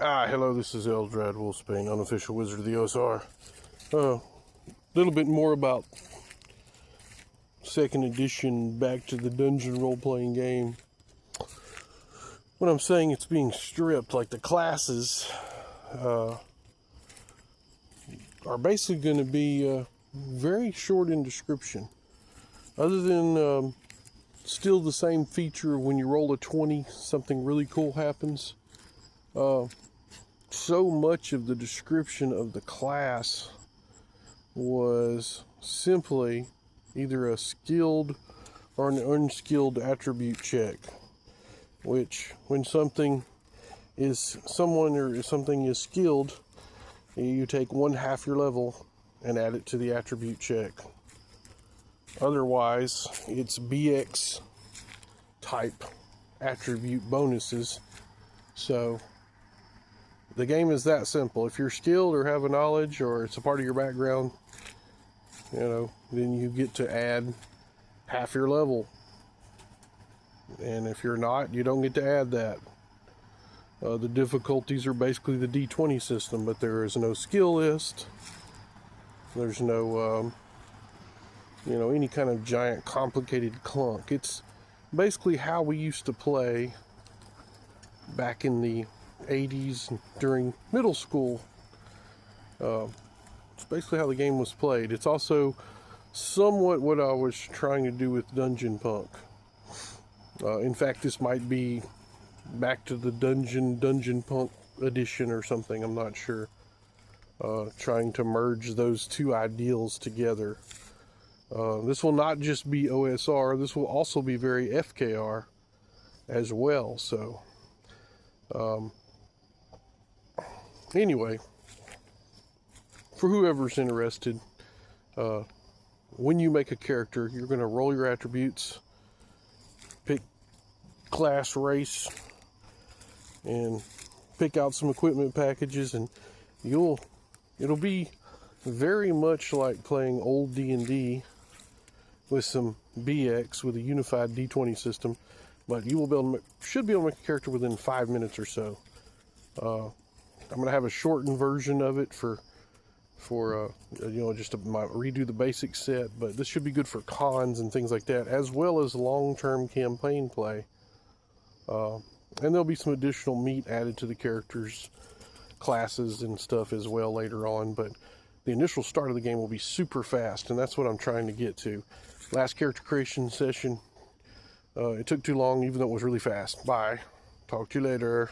Hello, this is Eldrad Wolfsbane, unofficial wizard of the OSR. A little bit more about 2nd edition Back to the Dungeon role-playing game. When I'm saying it's being stripped, like the classes are basically going to be very short in description. Other than still the same feature, when you roll a 20, something really cool happens. So much of the description of the class was simply either a skilled or an unskilled attribute check, which when something is something is skilled, you take 1/2 your level and add it to the attribute check. Otherwise, it's BX type attribute bonuses. So the game is that simple. If you're skilled or have a knowledge or it's a part of your background, then you get to add 1/2 your level. And if you're not, you don't get to add that. The difficulties are basically the D20 system, but there is no skill list. There's no, any kind of giant complicated clunk. It's basically how we used to play back in the 80s during middle school. It's basically how the game was played. It's also somewhat what I was trying to do with DUNGEONPUNK. In fact, this might be Back to the DUNGEONPUNK edition or something, I'm not sure. Trying to merge those two ideals together. This will not just be OSR, this will also be very FKR as well. So anyway, for whoever's interested, when you make a character, you're going to roll your attributes, pick class, race, and pick out some equipment packages, and it'll be very much like playing old D&D with some BX with a unified D20 system, but you will should be able to make a character within 5 minutes or so. I'm going to have a shortened version of it for just to redo the basic set, but this should be good for cons and things like that, as well as long-term campaign play. And there'll be some additional meat added to the characters, classes and stuff as well later on, but the initial start of the game will be super fast, and that's what I'm trying to get to. Last character creation session, it took too long, even though it was really fast. Bye. Talk to you later.